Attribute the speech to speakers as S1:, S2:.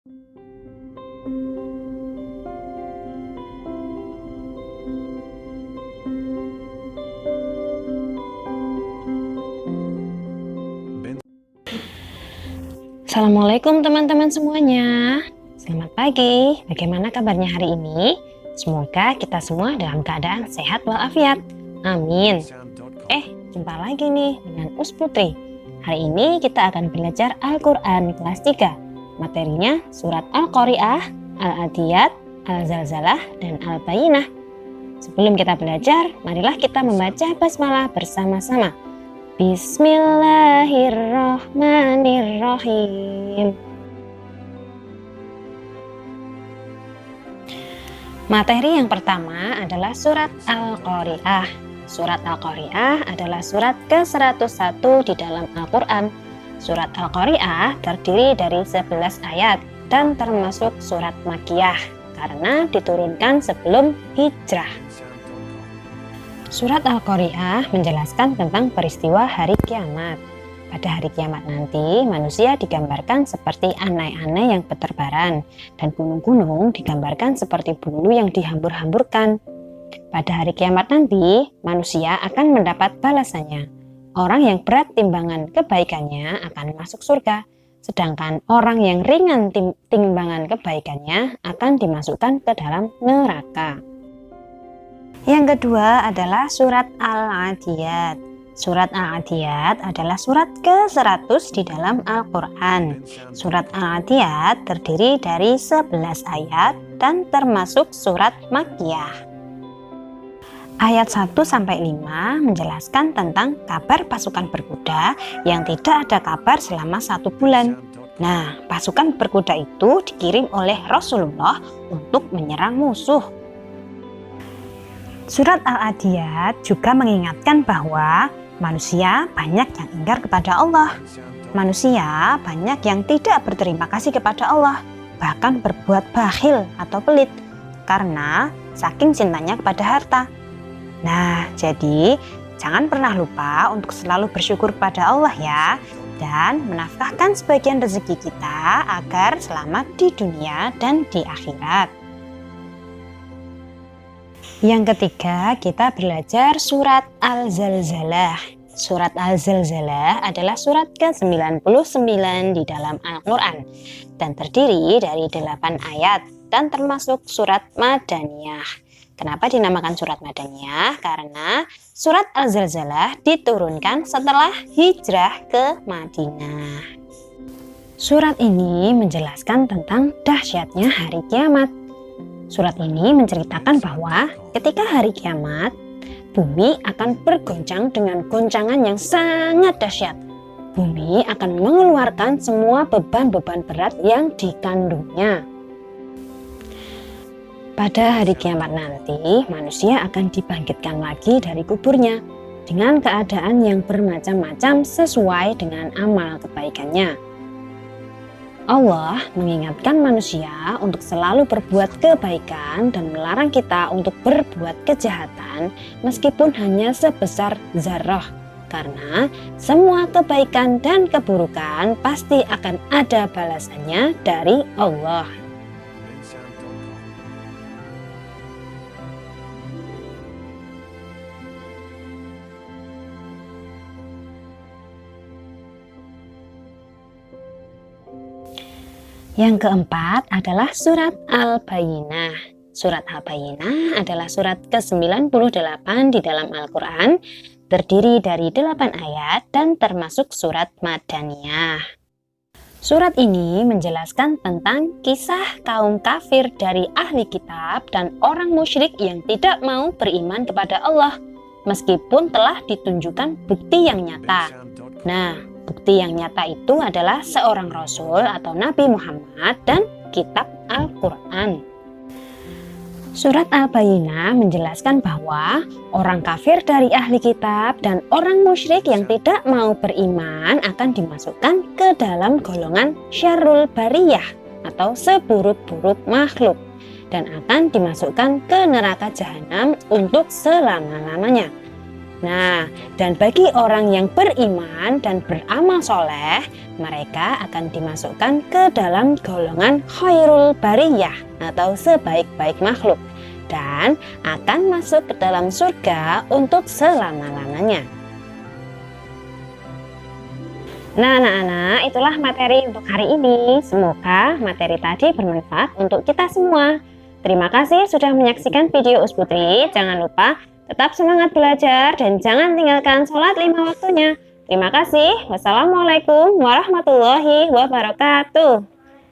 S1: Assalamualaikum teman-teman semuanya. Selamat pagi. Bagaimana kabarnya hari ini? Semoga kita semua dalam keadaan sehat walafiat. Amin. Jumpa lagi nih dengan Us Putri. Hari ini kita akan belajar Al-Quran kelas 3. Materinya surat Al-Qari'ah, Al-Adiyat, Al-Zalzalah, dan Al-Bayyinah. Sebelum kita belajar, marilah kita membaca basmalah bersama-sama. Bismillahirrahmanirrahim. Materi yang pertama adalah surat Al-Qari'ah. Surat Al-Qari'ah adalah surat ke-101 di dalam Al-Quran. Surat Al-Qari'ah terdiri dari 11 ayat dan termasuk surat Makkiyah karena diturunkan sebelum hijrah. Surat Al-Qari'ah menjelaskan tentang peristiwa hari kiamat. Pada hari kiamat nanti, manusia digambarkan seperti anai-anai yang berterbaran, dan gunung-gunung digambarkan seperti bulu yang dihambur-hamburkan. Pada hari kiamat nanti, manusia akan mendapat balasannya. Orang yang berat timbangan kebaikannya akan masuk surga, sedangkan orang yang ringan timbangan kebaikannya akan dimasukkan ke dalam neraka. Yang kedua adalah surat Al-Adiyat. Surat Al-Adiyat adalah surat ke-100 di dalam Al-Quran. Surat Al-Adiyat terdiri dari 11 ayat dan termasuk surat Makkiyah. Ayat 1-5 menjelaskan tentang kabar pasukan berkuda yang tidak ada kabar selama 1 bulan. Nah, pasukan berkuda itu dikirim oleh Rasulullah untuk menyerang musuh. Surat Al-Adiyat juga mengingatkan bahwa manusia banyak yang ingkar kepada Allah. Manusia banyak yang tidak berterima kasih kepada Allah, bahkan berbuat bakhil atau pelit karena saking cintanya kepada harta. Nah, jadi jangan pernah lupa untuk selalu bersyukur kepada Allah ya, dan menafkahkan sebagian rezeki kita agar selamat di dunia dan di akhirat. Yang ketiga, kita belajar surat Al-Zalzalah. Surat Al-Zalzalah adalah surat ke-99 di dalam Al-Quran dan terdiri dari 8 ayat dan termasuk surat Madaniyah. Kenapa dinamakan surat Madaniyah? Karena surat Al-Zalzalah diturunkan setelah hijrah ke Madinah. Surat ini menjelaskan tentang dahsyatnya hari kiamat. Surat ini menceritakan bahwa ketika hari kiamat, bumi akan bergoncang dengan goncangan yang sangat dahsyat. Bumi akan mengeluarkan semua beban-beban berat yang dikandungnya. Pada hari kiamat nanti, manusia akan dibangkitkan lagi dari kuburnya dengan keadaan yang bermacam-macam sesuai dengan amal kebaikannya. Allah mengingatkan manusia untuk selalu berbuat kebaikan dan melarang kita untuk berbuat kejahatan meskipun hanya sebesar zarrah, karena semua kebaikan dan keburukan pasti akan ada balasannya dari Allah. Yang keempat adalah surat Al-Bayyinah. Surat Al-Bayyinah adalah surat ke-98 di dalam Al-Quran, terdiri dari 8 ayat dan termasuk surat Madaniyah. Surat ini menjelaskan tentang kisah kaum kafir dari ahli kitab dan orang musyrik yang tidak mau beriman kepada Allah, meskipun telah ditunjukkan bukti yang nyata. Nah, bukti yang nyata itu adalah seorang Rasul atau Nabi Muhammad dan kitab Al-Quran. Surat Al-Bayyinah menjelaskan bahwa orang kafir dari ahli kitab dan orang musyrik yang tidak mau beriman akan dimasukkan ke dalam golongan syarrul bariyah atau seburuk-buruk makhluk dan akan dimasukkan ke neraka jahanam untuk selama-lamanya. Nah, dan bagi orang yang beriman dan beramal soleh, mereka akan dimasukkan ke dalam golongan khairul bariyah atau sebaik-baik makhluk dan akan masuk ke dalam surga untuk selama-lamanya. Nah, anak-anak, itulah materi untuk hari ini. Semoga materi tadi bermanfaat untuk kita semua. Terima kasih sudah menyaksikan video Usputri. Jangan lupa tetap semangat belajar dan jangan tinggalkan sholat 5 waktunya. Terima kasih. Wassalamualaikum warahmatullahi wabarakatuh.